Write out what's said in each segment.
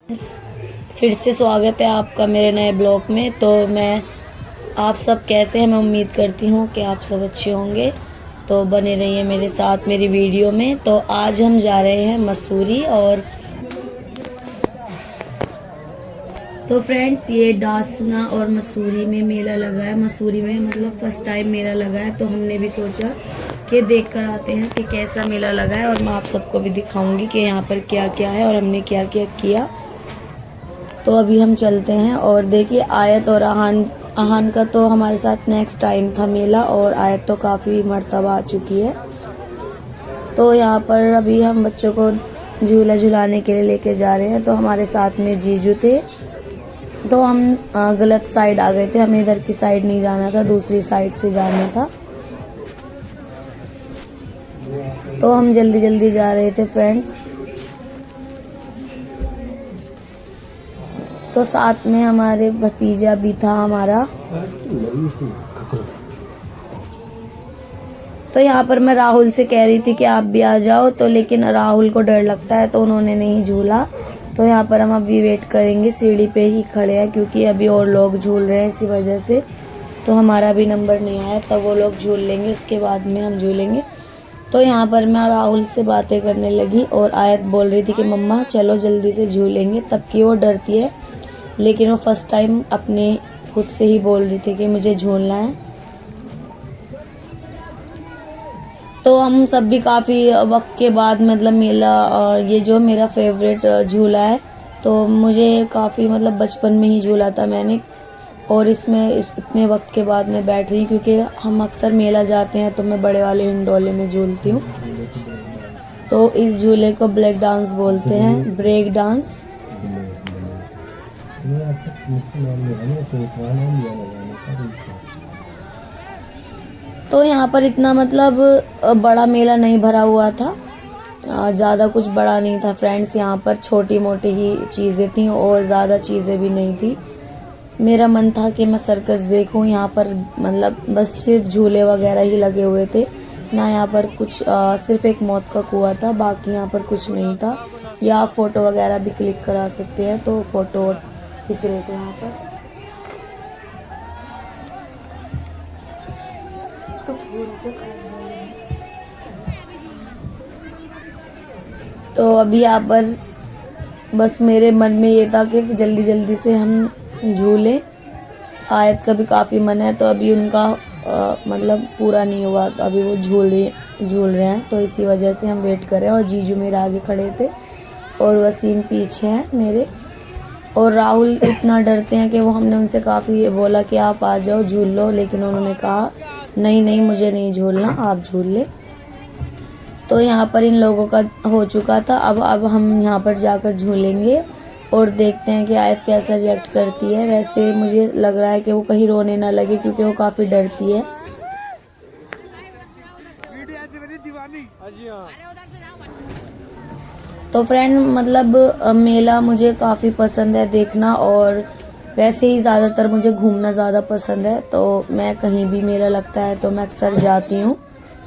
फिर से स्वागत है आपका मेरे नए ब्लॉग में। तो मैं आप सब कैसे हैं, मैं उम्मीद करती हूँ कि आप सब अच्छे होंगे। तो बने रहिए मेरे साथ मेरी वीडियो में। तो आज हम जा रहे हैं मसूरी। और तो फ्रेंड्स, ये डासना और मसूरी में मेला लगा है। मसूरी में मतलब फर्स्ट टाइम मेला लगा है, तो हमने भी सोचा कि देख कर आते हैं कि कैसा मेला लगा है। और मैं आप सबको भी दिखाऊंगी कि यहाँ पर क्या क्या है और हमने क्या क्या किया। तो अभी हम चलते हैं। और देखिए, आयत और आहान का तो हमारे साथ नेक्स्ट टाइम था मेला, और आयत तो काफ़ी मर्तबा आ चुकी है। तो यहाँ पर अभी हम बच्चों को झूला झुलाने के लिए लेके जा रहे हैं। तो हमारे साथ में जीजू थे, तो हम गलत साइड आ गए थे। हमें इधर की साइड नहीं जाना था, दूसरी साइड से जाना था। तो हम जल्दी जल्दी जा रहे थे फ्रेंड्स। तो साथ में हमारे भतीजा भी था हमारा। तो यहाँ पर मैं राहुल से कह रही थी कि आप भी आ जाओ, तो लेकिन राहुल को डर लगता है तो उन्होंने नहीं झूला। तो यहाँ पर हम अभी वेट करेंगे, सीढ़ी पे ही खड़े हैं क्योंकि अभी और लोग झूल रहे हैं, इसी वजह से। तो हमारा भी नंबर नहीं आया, तब वो लोग झूल लेंगे, उसके बाद में हम झूलेंगे। तो यहाँ पर मैं राहुल से बातें करने लगी और आयत बोल रही थी कि मम्मा चलो जल्दी से झूलेंगे, तब की वो डरती है। लेकिन वो फर्स्ट टाइम अपने खुद से ही बोल रही थी कि मुझे झूलना है। तो हम सब भी काफ़ी वक्त के बाद मतलब मेला, ये जो मेरा फेवरेट झूला है, तो मुझे काफ़ी मतलब बचपन में ही झूला था मैंने। और इसमें इतने वक्त के बाद मैं बैठ रही हूँ क्योंकि हम अक्सर मेला जाते हैं तो मैं बड़े वाले हिंडोले में झूलती हूँ। तो इस झूले को ब्रेक डांस बोलते हैं, ब्रेक डांस। तो यहाँ पर इतना मतलब बड़ा मेला नहीं भरा हुआ था, ज़्यादा कुछ बड़ा नहीं था फ्रेंड्स। यहाँ पर छोटी मोटी ही चीज़ें थी और ज़्यादा चीज़ें भी नहीं थी। मेरा मन था कि मैं सर्कस देखूं। यहाँ पर मतलब बस सिर्फ झूले वगैरह ही लगे हुए थे ना। यहाँ पर कुछ सिर्फ एक मौत का कुआं था, बाकी यहाँ पर कुछ नहीं था। या आप फ़ोटो वगैरह भी क्लिक करा सकते हैं, तो फ़ोटो खींच रहे थे यहाँ पर। तो अभी यहाँ पर बस मेरे मन में ये था कि जल्दी जल्दी से हम झूले। आयत का भी काफ़ी मन है, तो अभी उनका मतलब पूरा नहीं हुआ, तो अभी वो झूल रहे हैं। तो इसी वजह से हम वेट कर रहे हैं। और जीजू मेरे आगे खड़े थे और वसीम पीछे हैं मेरे। और राहुल इतना डरते हैं कि वो हमने उनसे काफ़ी बोला कि आप आ जाओ झूल लो, लेकिन उन्होंने कहा नहीं नहीं मुझे नहीं झूलना, आप झूल ले। तो यहाँ पर इन लोगों का हो चुका था। अब हम यहाँ पर जाकर झूलेंगे और देखते हैं कि आयत कैसा रिएक्ट करती है। वैसे मुझे लग रहा है कि वो कहीं रोने ना लगे क्योंकि वो काफ़ी डरती है। तो फ्रेंड मतलब मेला मुझे काफ़ी पसंद है देखना, और वैसे ही ज़्यादातर मुझे घूमना ज़्यादा पसंद है। तो मैं कहीं भी मेला लगता है तो मैं अक्सर जाती हूँ।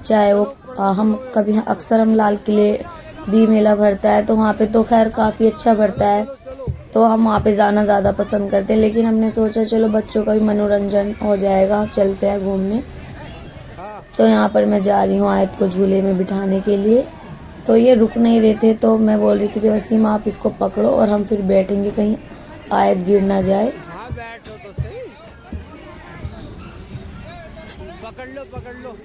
चाहे वो हम कभी अक्सर हम लाल किले भी मेला भरता है, तो वहाँ पे तो खैर काफ़ी अच्छा भरता है, तो हम वहाँ पे जाना ज़्यादा पसंद करते हैं। लेकिन हमने सोचा चलो बच्चों का भी मनोरंजन हो जाएगा, चलते हैं घूमने। तो यहाँ पर मैं जा रही हूँ आयत को झूले में बिठाने के लिए। तो ये रुक नहीं रहे थे, तो मैं बोल रही थी कि वसीम आप इसको पकड़ो और हम फिर बैठेंगे, कहीं आयत गिर ना जाए। पकड़ लो।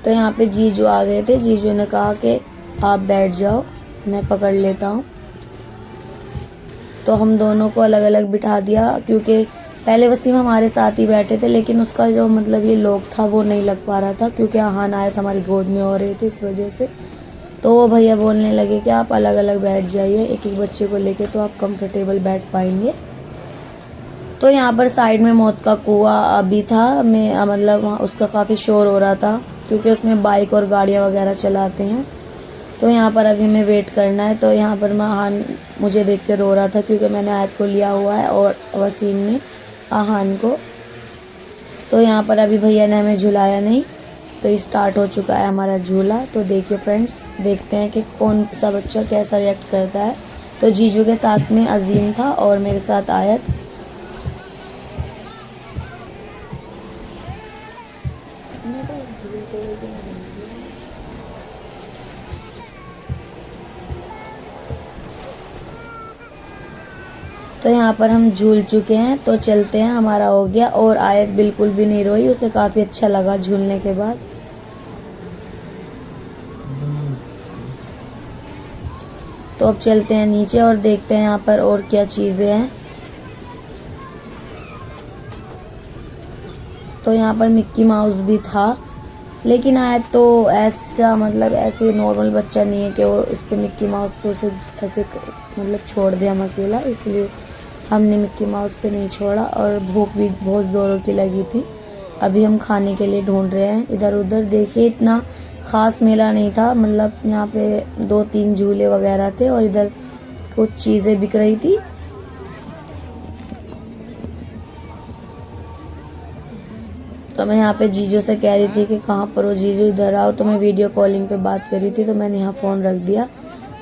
तो यहाँ पे जीजू आ गए थे। जीजू ने कहा कि आप बैठ जाओ, मैं पकड़ लेता हूँ। तो हम दोनों को अलग अलग बिठा दिया, क्योंकि पहले वसीम हमारे साथ ही बैठे थे, लेकिन उसका जो मतलब ये लोग था वो नहीं लग पा रहा था क्योंकि आहान आयत हमारी गोद में हो रहे थे, इस वजह से। तो वो भैया बोलने लगे कि आप अलग अलग बैठ जाइए, एक एक बच्चे को लेके, तो आप कंफर्टेबल बैठ पाएंगे। तो यहाँ पर साइड में मौत का कुआं भी था। मैं मतलब उसका काफ़ी शोर हो रहा था क्योंकि उसमें बाइक और गाड़ियाँ वगैरह चलाते हैं। तो यहाँ पर अभी हमें वेट करना है। तो यहाँ पर आहान मुझे देख के रो रहा था क्योंकि मैंने आयत को लिया हुआ है और वसीम ने आहान को। तो यहाँ पर अभी भैया ने हमें झुलाया नहीं, तो स्टार्ट हो चुका है हमारा झूला। तो देखिए फ्रेंड्स, देखते हैं कि कौन सा बच्चा कैसा रिएक्ट करता है। तो जीजू के साथ में अजीम था और मेरे साथ आयत। तो यहाँ पर हम झूल चुके हैं, तो चलते हैं, हमारा हो गया। और आयत बिल्कुल भी नहीं रोई, उसे काफ़ी अच्छा लगा झूलने के बाद। तो अब चलते हैं नीचे और देखते हैं यहाँ पर और क्या चीज़ें हैं। तो यहाँ पर मिक्की माउस भी था, लेकिन आयत तो ऐसा मतलब ऐसे नॉर्मल बच्चा नहीं है कि वो इस पे मिक्की माउस पे उसे ऐसे मतलब छोड़ दे हम अकेला, इसलिए हमने मिक्की माउस पे नहीं छोड़ा। और भूख भी बहुत ज़ोरों की लगी थी। अभी हम खाने के लिए ढूंढ रहे हैं इधर उधर। देखिए इतना ख़ास मेला नहीं था, मतलब यहाँ पे 2-3 झूले वगैरह थे और इधर कुछ चीज़ें बिक रही थी। तो मैं यहाँ पे जीजू से कह रही थी कि कहाँ पर हो जीजू, इधर आओ। तो मैं वीडियो कॉलिंग पे बात कर रही थी, तो मैंने यहाँ फ़ोन रख दिया।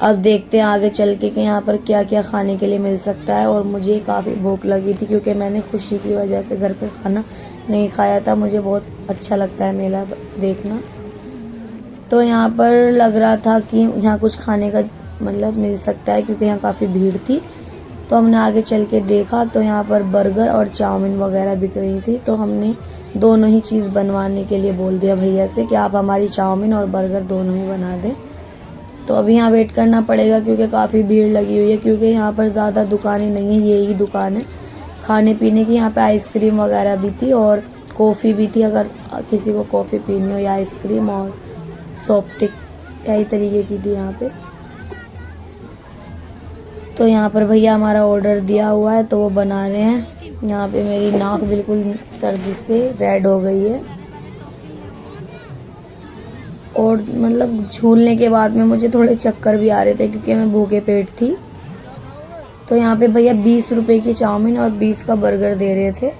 अब देखते हैं आगे चल के कि यहाँ पर क्या क्या खाने के लिए मिल सकता है। और मुझे काफ़ी भूख लगी थी क्योंकि मैंने खुशी की वजह से घर पे खाना नहीं खाया था। मुझे बहुत अच्छा लगता है मेला देखना। तो यहाँ पर लग रहा था कि यहाँ कुछ खाने का मतलब मिल सकता है क्योंकि यहाँ काफ़ी भीड़ थी। तो हमने आगे चल के देखा तो यहाँ पर बर्गर और चाउमीन वगैरह बिक रही थी। तो हमने दोनों ही चीज़ बनवाने के लिए बोल दिया भैया से कि आप हमारी चाउमीन और बर्गर दोनों ही बना दें। तो अभी यहाँ वेट करना पड़ेगा क्योंकि काफ़ी भीड़ लगी हुई है, क्योंकि यहाँ पर ज़्यादा दुकानें नहीं है, यही दुकान है खाने पीने की। यहाँ पे आइसक्रीम वगैरह भी थी और कॉफ़ी भी थी, अगर किसी को कॉफ़ी पीनी हो, या आइसक्रीम और सॉफ्ट टिक कई तरीके की थी यहाँ पे। तो यहाँ पर भैया हमारा ऑर्डर दिया हुआ है तो वो बना रहे हैं। यहाँ पे मेरी नाक बिल्कुल सर्दी से रेड हो गई है और मतलब झूलने के बाद में मुझे थोड़े चक्कर भी आ रहे थे क्योंकि मैं भूखे पेट थी। तो यहाँ पे भैया 20 रुपए की चाउमीन और 20 का बर्गर दे रहे थे।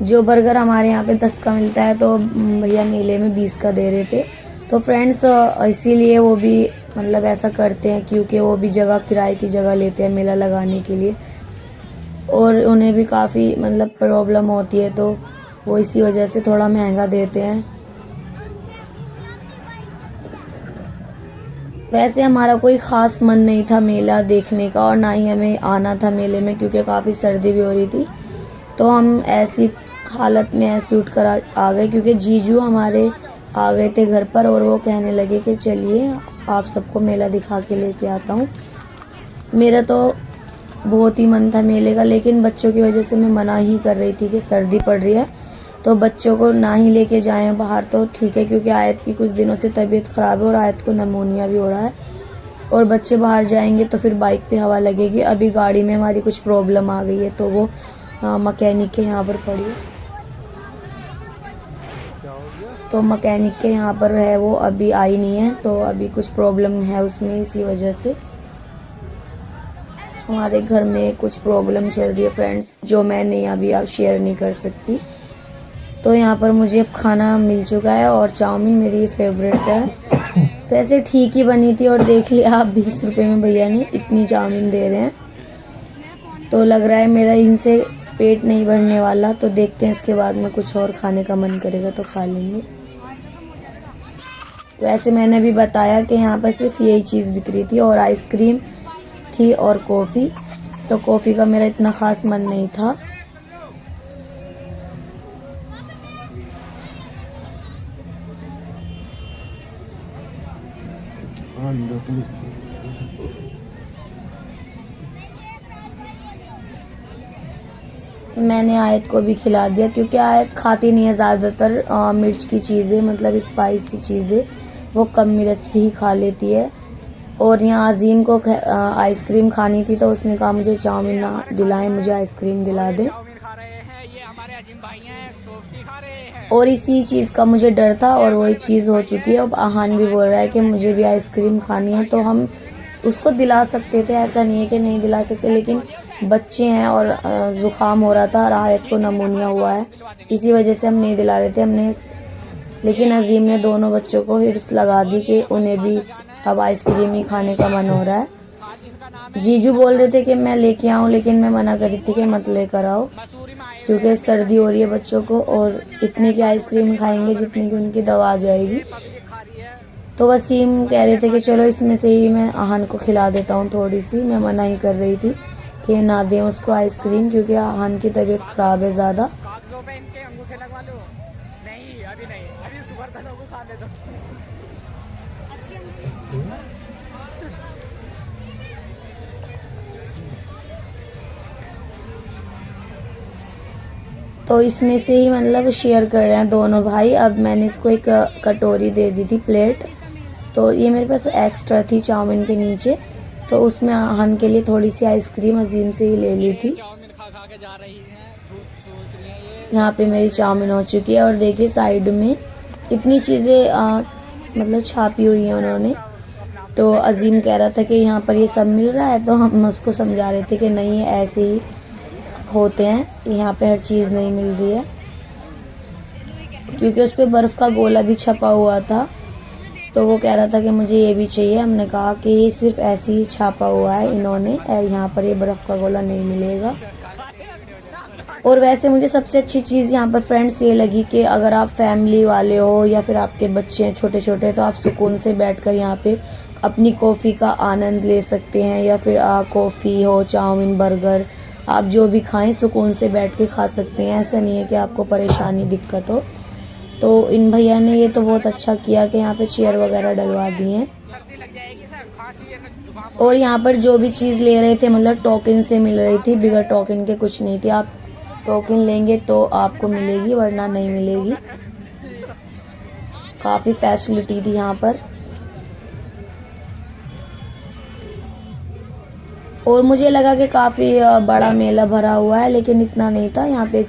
जो बर्गर हमारे यहाँ पे 10 का मिलता है तो भैया मेले में 20 का दे रहे थे। तो फ्रेंड्स इसीलिए वो भी मतलब ऐसा करते हैं क्योंकि वो भी जगह किराए की जगह लेते हैं मेला लगाने के लिए, और उन्हें भी काफ़ी मतलब प्रॉब्लम होती है, तो वो इसी वजह से थोड़ा महंगा देते हैं। वैसे हमारा कोई ख़ास मन नहीं था मेला देखने का और ना ही हमें आना था मेले में क्योंकि काफ़ी सर्दी भी हो रही थी। तो हम ऐसी हालत में ऐसे उठ कर आ गए क्योंकि जीजू हमारे आ गए थे घर पर और वो कहने लगे कि चलिए आप सबको मेला दिखा के लेके आता हूँ। मेरा तो बहुत ही मन था मेले का, लेकिन बच्चों की वजह से मैं मना ही कर रही थी कि सर्दी पड़ रही है तो बच्चों को ना ही लेके जाएं बाहर तो ठीक है, क्योंकि आयत की कुछ दिनों से तबीयत ख़राब है और आयत को नमोनिया भी हो रहा है और बच्चे बाहर जाएंगे तो फिर बाइक पे हवा लगेगी। अभी गाड़ी में हमारी कुछ प्रॉब्लम आ गई है तो वो मकैनिक के यहाँ पर पड़ी है, तो मकैनिक के यहाँ पर है वो अभी आई नहीं है, तो अभी कुछ प्रॉब्लम है उसमें, इसी वजह से हमारे घर में कुछ प्रॉब्लम चल रही है फ्रेंड्स, जो मैं नहीं अभी शेयर नहीं कर सकती। तो यहाँ पर मुझे अब खाना मिल चुका है और चाउमीन मेरी फेवरेट है। वैसे ठीक ही बनी थी और देख लिया आप 20 रुपये में भैया ने इतनी चाउमीन दे रहे हैं, तो लग रहा है मेरा इनसे पेट नहीं भरने वाला। तो देखते हैं इसके बाद में कुछ और खाने का मन करेगा तो खा लेंगे। वैसे मैंने भी बताया कि यहाँ पर सिर्फ यही चीज़ बिक रही थी और आइसक्रीम थी और कॉफ़ी, तो कॉफ़ी का मेरा इतना ख़ास मन नहीं था। मैंने आयत को भी खिला दिया क्योंकि आयत खाती नहीं है ज़्यादातर मिर्च की चीज़ें, मतलब स्पाइसी चीज़ें वो कम मिर्च की ही खा लेती है। और यहाँ अजीम को आइसक्रीम खानी थी तो उसने कहा मुझे चाउमीन ना दिलाएं, मुझे आइसक्रीम दिला दे। और इसी चीज़ का मुझे डर था और वही चीज़ हो चुकी है। अब आहान भी बोल रहा है कि मुझे भी आइसक्रीम खानी है, तो हम उसको दिला सकते थे, ऐसा नहीं है कि नहीं दिला सकते, लेकिन बच्चे हैं और ज़ुकाम हो रहा था और आयत को नमोनिया हुआ है, इसी वजह से हम नहीं दिला रहे थे हमने। लेकिन अजीम ने दोनों बच्चों को हिर्स लगा दी कि उन्हें भी अब आइसक्रीम ही खाने का मन हो रहा है। जीजू बोल रहे थे कि मैं लेके आऊँ, लेकिन मैं मना करी थी कि मत लेकर आओ, क्योंकि सर्दी हो रही है बच्चों को और इतनी की आइसक्रीम खाएंगे जितनी की उनकी दवा आ जाएगी। तो वसीम कह रहे थे कि चलो इसमें से ही मैं आहान को खिला देता हूँ थोड़ी सी। मैं मना ही कर रही थी कि ना दें उसको आइसक्रीम, क्योंकि आहान की तबीयत ख़राब है ज़्यादा। तो इसमें से ही मतलब शेयर कर रहे हैं दोनों भाई। अब मैंने इसको एक कटोरी दे दी थी, प्लेट। तो ये मेरे पास एक्स्ट्रा थी चाउमीन के नीचे, तो उसमें आहान के लिए थोड़ी सी आइसक्रीम अजीम से ही ले ली थी। यहाँ पे मेरी चाउमीन हो चुकी है और देखिए साइड में इतनी चीज़ें मतलब छापी हुई हैं उन्होंने। तो अजीम कह रहा था कि यहाँ पर ये सब मिल रहा है, तो हम उसको समझा रहे थे कि नहीं, ये ऐसे ही होते हैं, यहाँ पे हर चीज़ नहीं मिल रही है, क्योंकि उस पर बर्फ़ का गोला भी छपा हुआ था। तो वो कह रहा था कि मुझे ये भी चाहिए। हमने कहा कि ये सिर्फ ऐसे ही छापा हुआ है इन्होंने, यहाँ पर ये बर्फ़ का गोला नहीं मिलेगा। और वैसे मुझे सबसे अच्छी चीज़ यहाँ पर फ्रेंड्स ये लगी कि अगर आप फैमिली वाले हो या फिर आपके बच्चे हैं छोटे छोटे, तो आप सुकून से बैठकर यहाँ पे अपनी कॉफ़ी का आनंद ले सकते हैं, या फिर कॉफ़ी हो, चाउमीन, बर्गर, आप जो भी खाएं सुकून से बैठ के खा सकते हैं। ऐसा नहीं है कि आपको परेशानी, दिक्कत हो। तो इन भैया ने ये तो बहुत अच्छा किया कि यहाँ पे चेयर वगैरह डलवा दी हैं। और यहाँ पर जो भी चीज़ ले रहे थे मतलब टोकन से मिल रही थी, बिगर टोकन के कुछ नहीं थी। आप टोकन लेंगे तो आपको मिलेगी, वरना नहीं मिलेगी। काफ़ी फैसिलिटी थी यहाँ पर। और मुझे लगा कि काफ़ी बड़ा मेला भरा हुआ है, लेकिन इतना नहीं था। यहाँ पे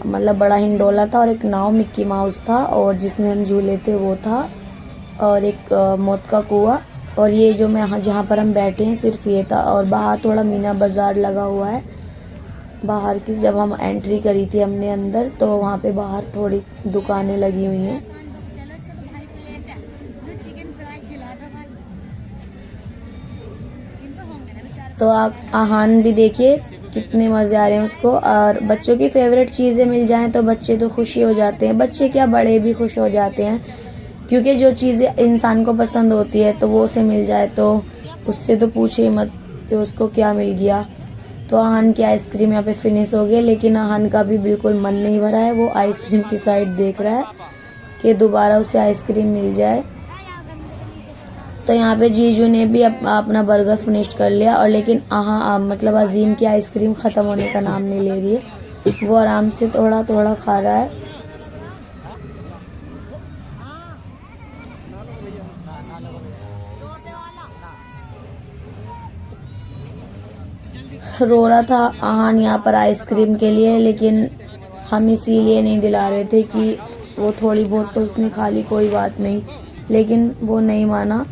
मतलब बड़ा हिंडोला था और एक नाव मिक्की माउस था, और जिसमें हम झूले थे वो था, और एक मौत का कुआं। और ये जो मैं जहाँ पर हम बैठे हैं सिर्फ ये था। और बाहर थोड़ा मीना बाज़ार लगा हुआ है। बाहर की जब हम एंट्री करी थी हमने अंदर, तो वहाँ पे बाहर थोड़ी दुकानें लगी हुई हैं। तो आप आहान भी देखिए कितने मज़े आ रहे हैं उसको। और बच्चों की फेवरेट चीज़ें मिल जाएं तो बच्चे तो खुशी हो जाते हैं, बच्चे क्या बड़े भी खुश हो जाते हैं, क्योंकि जो चीज़ें इंसान को पसंद होती है तो वो उसे मिल जाए तो उससे तो पूछे ही मत कि उसको क्या मिल गया। तो आहान की आइसक्रीम यहाँ पे फिनिश हो गई, लेकिन आहान का भी बिल्कुल मन नहीं भरा है। वो आइसक्रीम की साइड देख रहा है कि दोबारा उसे आइसक्रीम मिल जाए। तो यहाँ पे जीजू ने भी अपना बर्गर फिनिश कर लिया, और लेकिन मतलब अजीम की आइसक्रीम ख़त्म होने का नाम नहीं ले रही है। वो आराम से थोड़ा थोड़ा खा रहा है। रो रहा था आहान यहाँ पर आइसक्रीम के लिए, लेकिन हम इसीलिए नहीं दिला रहे थे कि वो थोड़ी बहुत तो उसने खा ली, कोई बात नहीं, लेकिन वो नहीं माना।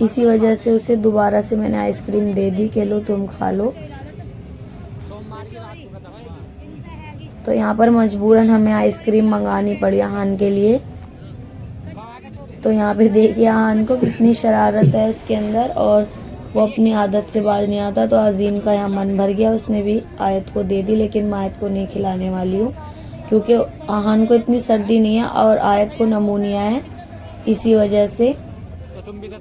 इसी वजह से उसे दोबारा से मैंने आइसक्रीम दे दी कि लो तुम खा लो। तो यहाँ पर मजबूरन हमें आइसक्रीम मंगानी पड़ी आहान के लिए। तो यहाँ पे देखिए आहान को कितनी शरारत है इसके अंदर, और वो अपनी आदत से बाज नहीं आता। तो अजीम का यहाँ मन भर गया, उसने भी आयत को दे दी, लेकिन मैं आयत को नहीं खिलाने वाली हूँ, क्योंकि आहान को इतनी सर्दी नहीं है और आयत को नमूनिया है, इसी वजह से।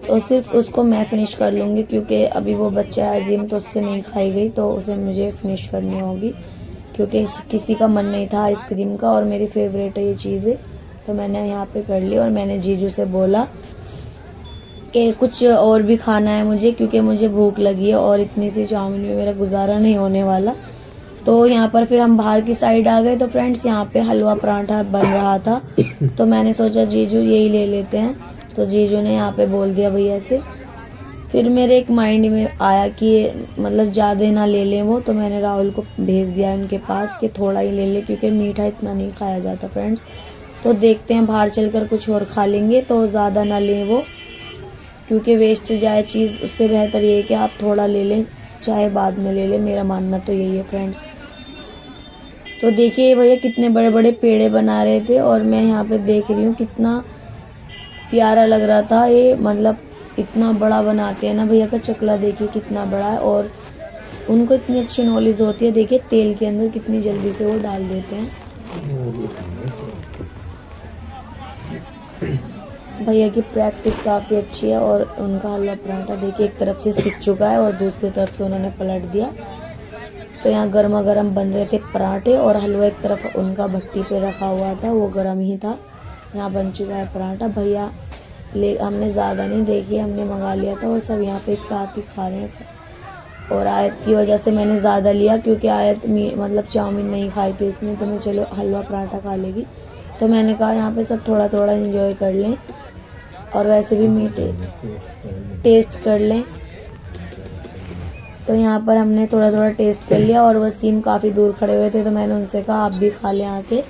तो सिर्फ उसको मैं फिनिश कर लूँगी, क्योंकि अभी वो बच्चा है अजीम, तो उससे नहीं खाई गई, तो उसे मुझे फिनिश करनी होगी, क्योंकि किसी का मन नहीं था आइसक्रीम का, और मेरी फेवरेट है ये चीज़ें। तो मैंने यहाँ पे कर ली, और मैंने जीजू से बोला कि कुछ और भी खाना है मुझे, क्योंकि मुझे भूख लगी है और इतनी सी चाउमीन में मेरा गुजारा नहीं होने वाला। तो यहाँ पर फिर हम बाहर की साइड आ गए। तो फ्रेंड्स यहाँ पे हलवा पराठा बन रहा था, तो मैंने सोचा जीजू यही ले लेते हैं। तो जीजू ने यहाँ पे बोल दिया भैया से। फिर मेरे एक माइंड में आया कि मतलब ज़्यादा ना ले लें वो, तो मैंने राहुल को भेज दिया उनके पास कि थोड़ा ही ले ले, क्योंकि मीठा इतना नहीं खाया जाता फ्रेंड्स। तो देखते हैं बाहर चलकर कुछ और खा लेंगे, तो ज़्यादा ना लें वो, क्योंकि वेस्ट जाए चीज़। उससे बेहतर ये है कि आप थोड़ा ले लें, चाहे बाद में ले लें, मेरा मानना तो यही है फ्रेंड्स। तो देखिए भैया कितने बड़े बड़े पेड़े बना रहे थे, और मैं यहाँ पे देख रही हूँ कितना प्यारा लग रहा था ये। मतलब इतना बड़ा बनाते हैं ना। भैया का चकला देखिए कितना बड़ा है, और उनको इतनी अच्छी नॉलेज होती है। देखिए तेल के अंदर कितनी जल्दी से वो डाल देते हैं। भैया की प्रैक्टिस काफ़ी अच्छी है, और उनका हलवा पराठा देखिए एक तरफ से सिक चुका है और दूसरी तरफ से उन्होंने पलट दिया। तो यहाँ गर्मा गर्म बन रहे थे पराठे, और हलवा एक तरफ उनका भट्टी पे रखा हुआ था, वो गर्म ही था। यहाँ बन चुका है पराठा। भैया हमने ज़्यादा नहीं, देखिए हमने मंगा लिया था और सब यहाँ पे एक साथ ही खा रहे हैं। और आयत की वजह से मैंने ज़्यादा लिया, क्योंकि आयत मतलब चाउमीन नहीं खाई थी उसने, तो मैं चलो हलवा पराठा खा लेगी, तो मैंने कहा यहाँ पे सब थोड़ा थोड़ा एंजॉय कर लें, और वैसे भी मीठे टेस्ट कर लें। तो यहाँ पर हमने थोड़ा थोड़ा टेस्ट कर लिया, और वसीम काफ़ी दूर खड़े हुए थे, तो मैंने उनसे कहा आप भी खा लें आके।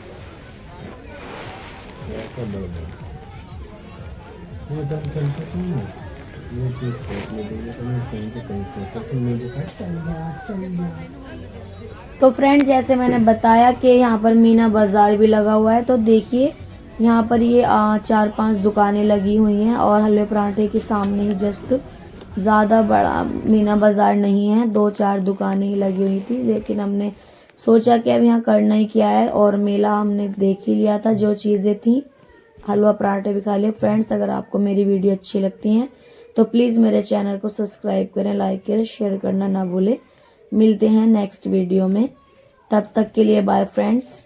तो फ्रेंड्स, जैसे मैंने बताया कि यहाँ पर मीना बाज़ार भी लगा हुआ है, तो देखिए यहाँ पर ये 4-5 दुकानें लगी हुई हैं, और हलवे पराठे के सामने ही जस्ट, ज़्यादा बड़ा मीना बाज़ार नहीं है, 2-4 दुकानें ही लगी हुई थी। लेकिन हमने सोचा कि अब यहाँ करना ही क्या है, और मेला हमने देख ही लिया था, जो चीज़ें थी हलवा पराठे भी खा लिए। फ्रेंड्स, अगर आपको मेरी वीडियो अच्छी लगती हैं तो प्लीज़ मेरे चैनल को सब्सक्राइब करें, लाइक करें, शेयर करना ना भूलें। मिलते हैं नेक्स्ट वीडियो में, तब तक के लिए बाय फ्रेंड्स।